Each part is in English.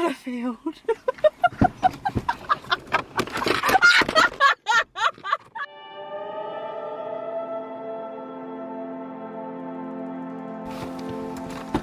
a field.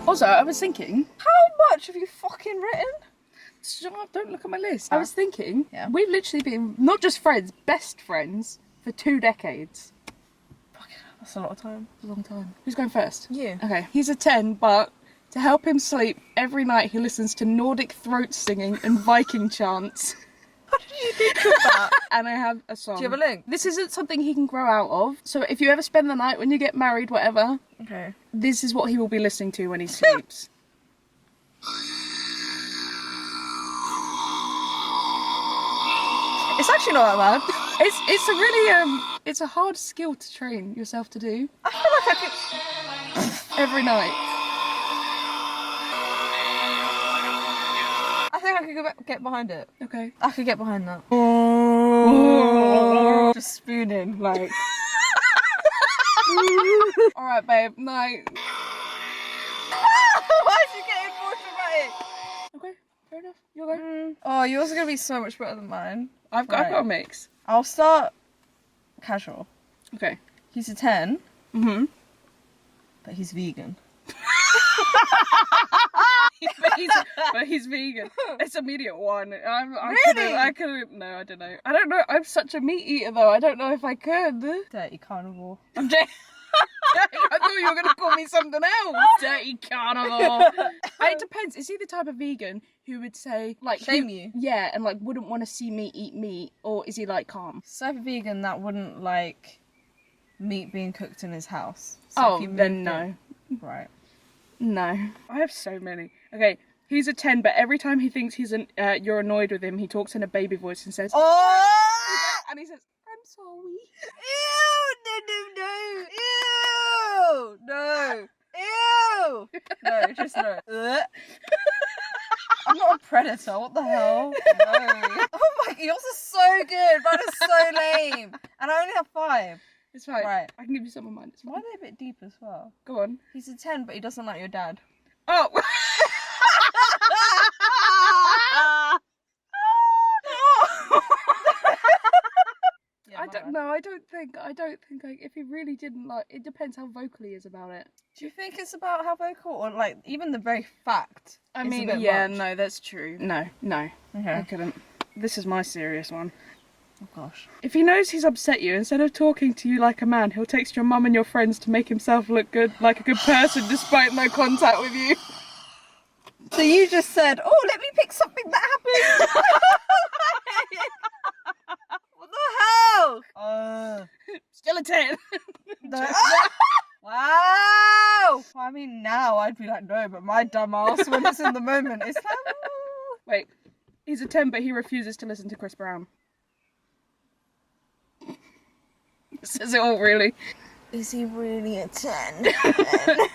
Also, I was thinking, How much have you fucking written? shut up, don't look at my list. Oh. I was thinking, Yeah. we've literally been not just friends, best friends for 2 decades. Fucking hell, that's a lot of time. It's a long time. Who's going first? You. Okay, he's a 10, but to help him sleep, every night he listens to Nordic throat singing and Viking chants. How did you think of that? And I have a song. Do you have a link? This isn't something he can grow out of, so if you ever spend the night when you get married, whatever, Okay. this is what he will be listening to when he sleeps. It's actually not that bad. It's a really it's a hard skill to train yourself to do I feel like I could. every night. I think I could get behind it. Okay. I could get behind that. Just spooning, like. All right, babe. Night. Why is she getting more dramatic? Okay, fair enough. You're going. Oh, yours are gonna be so much better than mine. I've got a mix. I'll start casual. Okay. He's a 10, Mhm. but he's vegan. but he's vegan. It's immediate one. Really? I couldn't. No, I don't know. I don't know. I'm such a meat eater though. I don't know if I could. Dirty carnivore. I'm joking. I thought you were gonna call me something else. Dirty carnivore. It depends. Is he the type of vegan who would say like Shame you? Yeah, and like wouldn't want to see me eat meat, or is he like calm? Type of vegan that wouldn't like meat being cooked in his house. So Oh, if you then moved no. it- Right. No. I have so many. Okay, he's a 10, but every time he thinks you're annoyed with him, he talks in a baby voice and says, Oh! and he says, I'm sorry. Ew! No! Ew! No, just no. I'm not a predator, what the hell? No. Oh my, yours is so good, mine is so lame. And I only have 5. It's fine. Right. I can give you some of mine. It's Why fine. are they a bit deep as well? Go on. He's a 10, but he doesn't like your dad. Oh! Yeah, I my don't bad. know. I don't think if he really didn't like, it depends how vocal he is about it. Do you think it's about how vocal, or like even the very fact? I is a mean, bit yeah, much? no, that's true. No, I Okay. couldn't. This is my serious one. Oh gosh. If he knows he's upset you, instead of talking to you like a man, he'll text your mum and your friends to make himself look good, like a good person, despite no contact with you. So you just said, "Oh, let me pick something that happened." What the hell? Still a 10. No. Wow. Well, I mean, now I'd be like, no, but my dumb ass when it's in the moment, it's like, "Ooh." Wait, he's a 10, but he refuses to listen to Chris Brown. Says it all, really. Is he really a 10?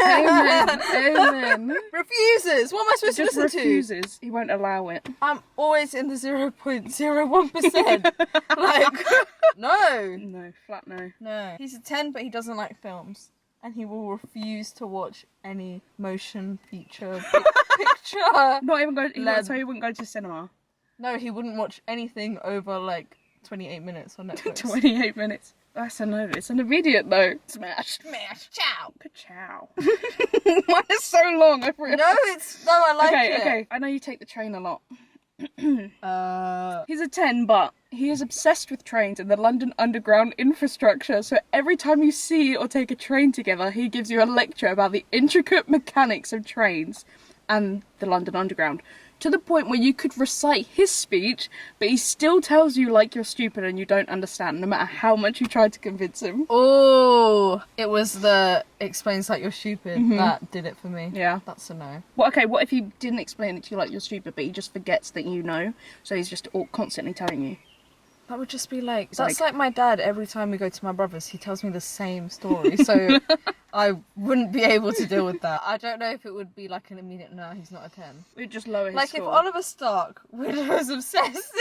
Amen. Refuses. What am I supposed Just to listen refuses. He won't allow it. to? I'm always in the 0.01%. Like, no. No, flat no. No. He's a 10, but he doesn't like films. And he will refuse to watch any motion feature picture. Not even going. Led. So he wouldn't go to cinema. No, he wouldn't watch anything over like 28 minutes on Netflix. 28 minutes. That's a no. It's an immediate no. Smash. Smash. Ciao. Good chow. Mine is so long. I forgot. No, I like it. Okay. I know you take the train a lot. Uh, He's a 10, but he is obsessed with trains and the London Underground infrastructure, so every time you see or take a train together, he gives you a lecture about the intricate mechanics of trains and the London Underground, to the point where you could recite his speech, but he still tells you like you're stupid and you don't understand, no matter how much you try to convince him. oh, it was the explains like you're stupid that did it for me. Yeah. That's a no. Well, okay, what if he didn't explain it to you like you're stupid, but he just forgets that you know, so he's just constantly telling you? That would just be like, It's that's like my dad, every time we go to my brother's, he tells me the same story, so I wouldn't be able to deal with that. I don't know if it would be like an immediate, no, he's not a 10. We'd just lower his Like score. if Oliver Stark was obsessed.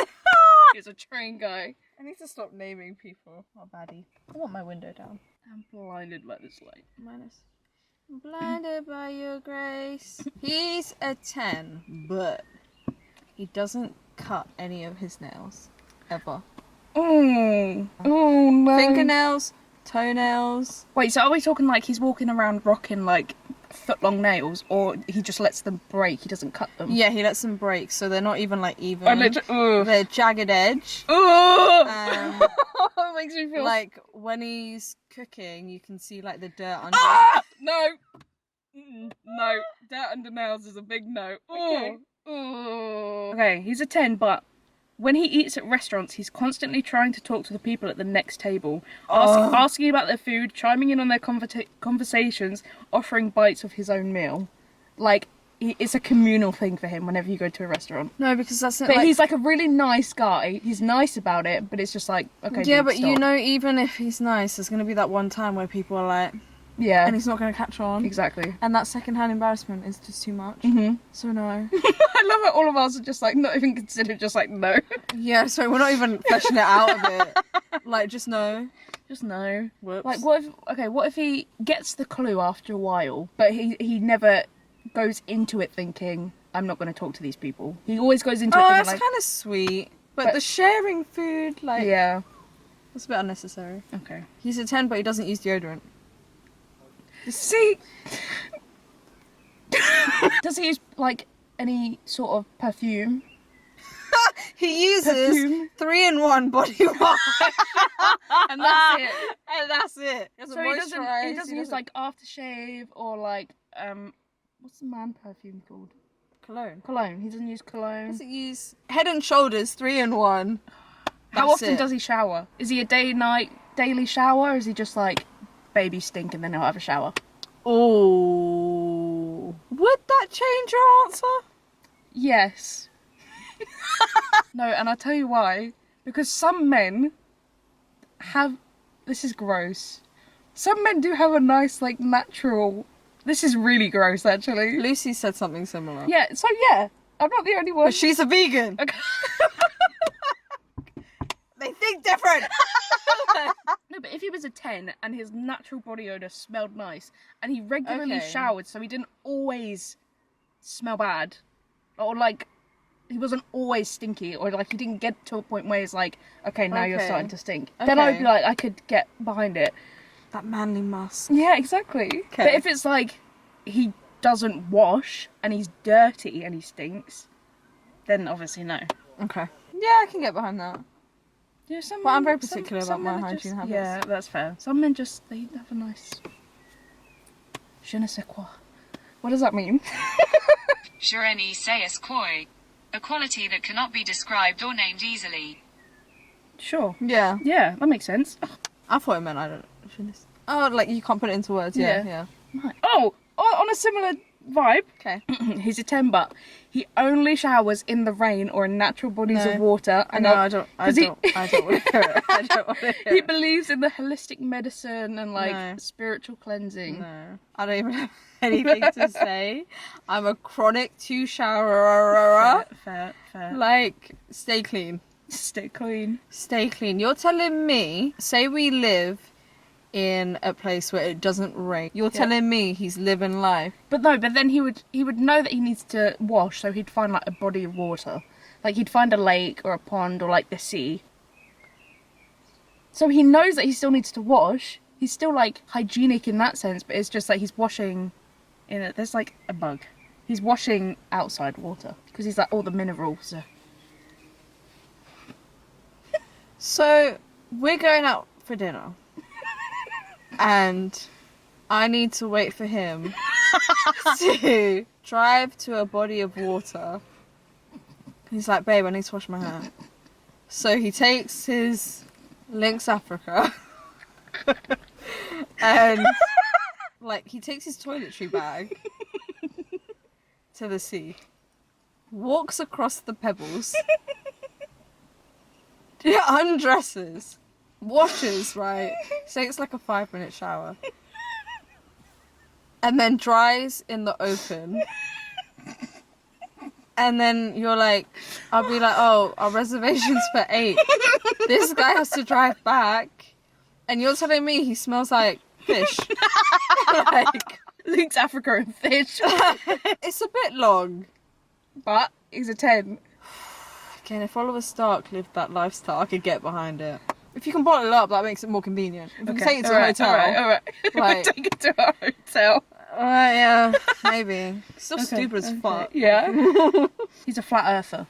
He's a train guy. I need to stop naming people. Oh, baddie. I want my window down. I'm blinded by this light. Minus. Blinded by your grace. He's a 10, but He doesn't cut any of his nails. Ever. Oh no. Fingernails, toenails. Wait, so are we talking like he's walking around rocking like foot-long nails, or he just lets them break, he doesn't cut them? Yeah, he lets them break, so they're not even like even. They're jagged edge. It makes me feel like when he's cooking, you can see like the dirt under. No. No. Dirt under nails is a big no. Okay. Okay, he's a 10, but when he eats at restaurants, he's constantly trying to talk to the people at the next table, asking about their food, chiming in on their conversations, offering bites of his own meal. Like, it's a communal thing for him whenever you go to a restaurant. No, because that's not. But he's like a really nice guy. He's nice about it, but it's just like, okay. Yeah, dude, but stop. you know, even if he's nice, there's gonna be that one time where people are like, yeah, and he's not gonna catch on. Exactly. And that secondhand embarrassment is just too much. So no. I love how all of us are just like not even considered, just like no. Yeah, so we're not even fleshing it out of it. Like, just no. Just no. Whoops. Like, what if he gets the clue after a while, but he never goes into it thinking, I'm not going to talk to these people. He always goes into it thinking that's like... kind of sweet. But the sharing food, like... Yeah. It's a bit unnecessary. Okay. He's a 10, but he doesn't use deodorant. See? Does he use, like, any sort of perfume? He uses 3-in-1 body wash. And that's it. And that's it. So he doesn't use, like, aftershave or, like, what's the man perfume called? Cologne. Cologne. He doesn't use cologne. Does it use Head and Shoulders 3-in-1? How often does he shower? Is he a daily shower, or is he just like, baby stink and then he'll have a shower? Oh. Would that change your answer? Yes. No, and I'll tell you why. Because some men have... This is gross. Some men do have a nice, like, natural... This is really gross, actually. Lucy said something similar. Yeah, so yeah. I'm not the only one. But she's a vegan. Okay. They think different. No, but if he was a 10 and his natural body odour smelled nice and he regularly showered so he didn't always smell bad, or like he wasn't always stinky, or like he didn't get to a point where he's like, okay, now you're starting to stink, then I'd be like, I could get behind it. That manly musk. Yeah, exactly. Okay. But if it's like he doesn't wash and he's dirty and he stinks, then obviously no. Okay. Yeah, I can get behind that. Yeah, but I'm very particular about my hygiene habits. Yeah, that's fair. Some men just, they have a nice... Je ne sais quoi. What does that mean? ShhArnie sais quoi? A quality that cannot be described or named easily. Sure. Yeah. Yeah, that makes sense. I thought it meant I don't... Oh, like you can't put it into words. Yeah. Right. Oh, on a similar vibe. Okay. He's a 10, but he only showers in the rain or in natural bodies of water. I don't want to hear it. I don't want to hear it. He believes in the holistic medicine and like spiritual cleansing. No. I don't even have anything to say. I'm a chronic 2-showerer. Fair. Like, stay clean. Stay clean. Stay clean. You're telling me, say we live in a place where it doesn't rain. You're telling me he's living life. But no, but then he would know that he needs to wash, so he'd find like a body of water. Like he'd find a lake or a pond or like the sea. So he knows that he still needs to wash. He's still like hygienic in that sense, but it's just like he's washing in it. There's like a bug. He's washing outside water because he's like all the minerals. So we're going out for dinner. And I need to wait for him to drive to a body of water. He's like, babe, I need to wash my hair. So he takes his Lynx Africa and like he takes his toiletry bag to the sea, walks across the pebbles, undresses, washes, right? So it's like a 5-minute shower. And then dries in the open. And then you're like, I'll be like, oh, our reservation's for 8. This guy has to drive back. And you're telling me he smells like fish. Like, Lynx Africa and fish. it's a bit long. But he's a 10. Again, if Oliver Stark lived that lifestyle, I could get behind it. If you can bottle it up, that makes it more convenient. If you can take it to a hotel. Alright. Like, Take it to a hotel. yeah, maybe. Still stupid as fuck. Yeah. He's a flat earther.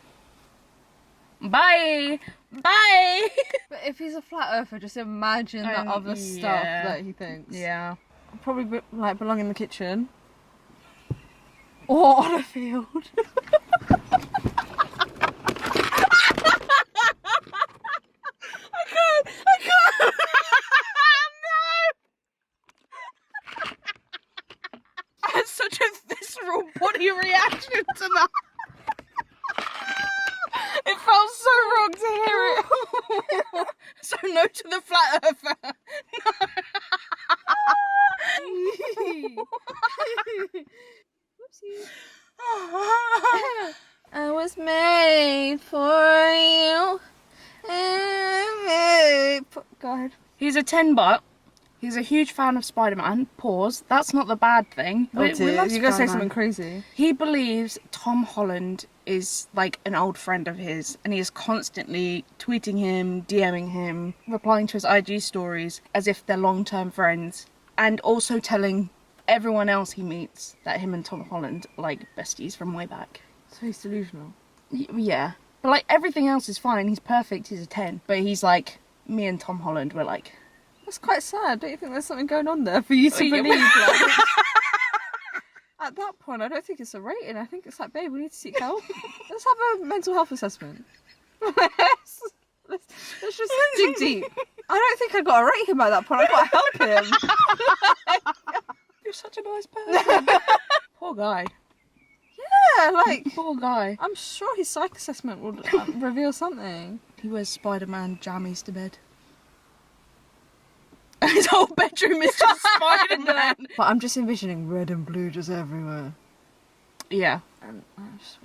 Bye! Bye! But if he's a flat earther, just imagine the other stuff that he thinks. Yeah. I'd probably like belong in the kitchen. Or on a field. I can't! No! I had such a visceral body reaction to that. It felt so wrong to hear it. So no to the flat earther. Whoopsie. I was made for you. God. He's a 10 but. He's a huge fan of Spider-Man. Pause. That's not the bad thing. Oh dear, you're gonna say something crazy. He believes Tom Holland is like an old friend of his, and he is constantly tweeting him, DMing him, replying to his IG stories as if they're long-term friends, and also telling everyone else he meets that him and Tom Holland are like besties from way back. So he's delusional. Yeah. But like everything else is fine. He's perfect. He's a 10. But he's like, me and Tom Holland were like... That's quite sad. Don't you think there's something going on there for you to believe? Like, at that point, I don't think it's a rating. I think it's like, babe, we need to seek help. Let's have a mental health assessment. let's just dig deep. I don't think I got to rate him at that point. I got to help him. You're such a nice person. Poor guy. Yeah, like... Poor guy. I'm sure his psych assessment will reveal something. He wears Spider-Man jammies to bed. And his whole bedroom is just Spider-Man. But I'm just envisioning red and blue just everywhere. Yeah. And I just...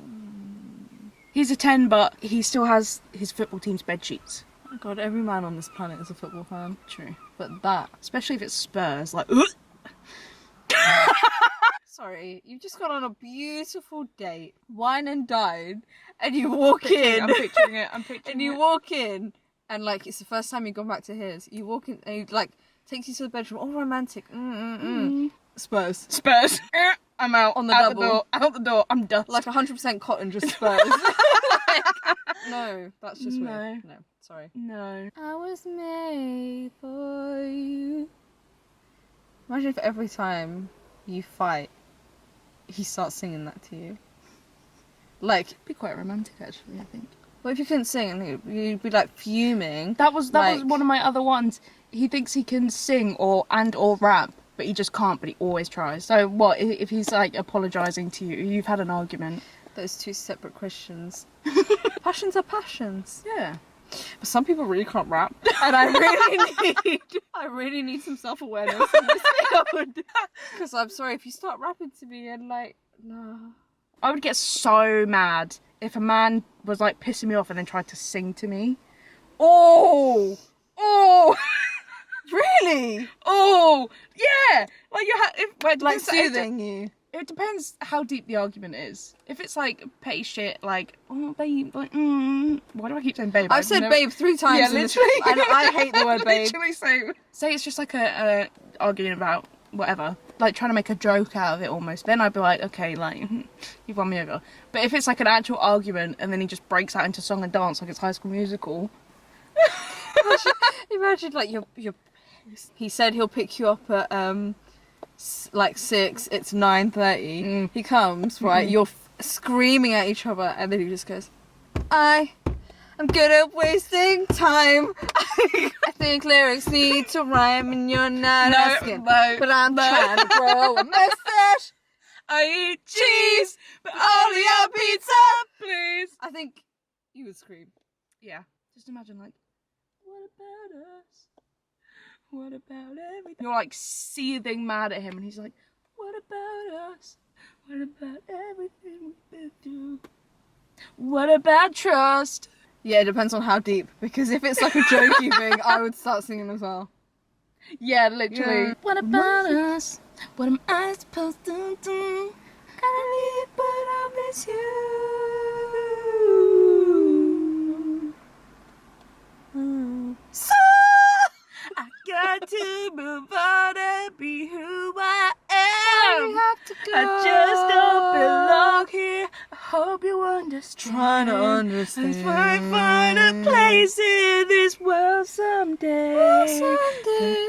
He's a 10, but he still has his football team's bed sheets. Oh my god, every man on this planet is a football fan. True. But that... Especially if it's Spurs, like... Sorry, you've just gone on a beautiful date, wine and dined, and you walk in. I'm picturing it. And you walk in, and like it's the first time you've gone back to his. You walk in, and he like takes you to the bedroom, all romantic. Spurs. I'm out On the out double. The door. Out the door. I'm dust. Like 100% cotton, just Spurs. Like, no, that's just weird. No, sorry. No. I was made for you. Imagine if every time you fight, he starts singing that to you. Like, It'd be quite romantic, actually, I think. well, if you couldn't sing, you'd be like fuming. That was one of my other ones. He thinks he can sing or rap, but he just can't, but he always tries. So what, if he's like apologising to you, you've had an argument. Those two separate questions. Passions are passions. Yeah. But some people really can't rap. And I really need some self-awareness in this field. Because I'm sorry, if you start rapping to me and like, no. I would get so mad if a man was like pissing me off and then tried to sing to me. Oh! Really? Oh! Yeah! Like Like soothing you. It depends how deep the argument is. If it's like petty shit, like, oh babe, like, why do I keep saying babe? I've said babe 3 times. Yeah, in this, literally. and I hate the word babe. Literally same. Say it's just like a arguing about whatever, like trying to make a joke out of it almost. Then I'd be like, okay, like you've won me over. But if it's like an actual argument and then he just breaks out into song and dance like it's High School Musical. Imagine like you're. He said he'll pick you up at like 6. It's 9:30. He comes, right? You're screaming at each other, and then he just goes, I'm good at wasting time. I think lyrics need to rhyme, and you're not asking. But I'm trying to grow a mustache. I eat cheese, but only on pizza, please. I think you would scream. Yeah. Just imagine like, what about us? What about everything? You're like seething mad at him, and he's like, what about us? What about everything we've been through? What about trust? Yeah, it depends on how deep. Because if it's like a jokey thing, I would start singing as well. Yeah, literally. Yeah. What about us? What am I supposed to do? Gotta leave, but I miss you. understand. Trying to understand. Let's find a place in this world someday.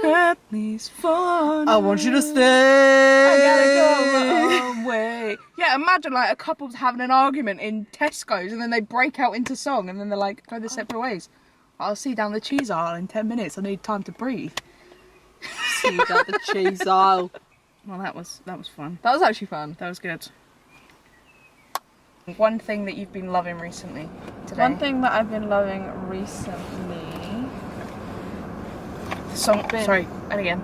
At least for I want you to now. stay. I gotta go my own way. Yeah, imagine like a couple's having an argument in Tesco's and then they break out into song and then they're like, go their separate ways. I'll see you down the cheese aisle in 10 minutes. I need time to breathe. See you down the cheese aisle. Well, that was fun. That was actually fun. That was good. One thing that you've been loving recently today. One thing that I've been loving recently. Song. Sorry, and again.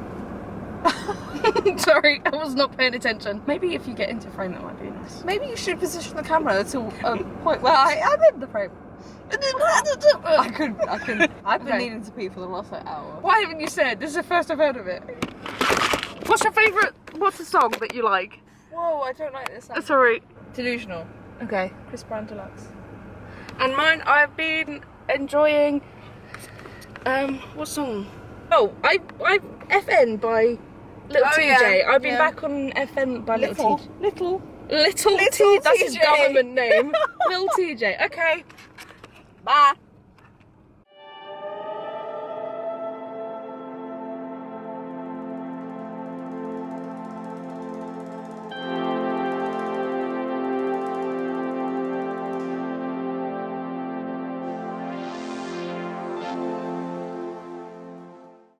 Sorry, I was not paying attention. Maybe if you get into frame, that might be nice. Maybe you should position the camera to a point where I'm in the frame. I couldn't. I've been Okay. needing to pee for the last like, hour. Why haven't you said? This is the first I've heard of it. What's your favourite? What's the song that you like? Whoa, I don't like this song. Sorry. Delusional. Okay. Chris Brown Deluxe. And mine, I've been enjoying. What song? Oh, I FN by Little Oh, TJ. yeah, I've been yeah. back on FN by Little TJ. Little. Little T. That's his TJ. government name. Little TJ. Okay. Bye.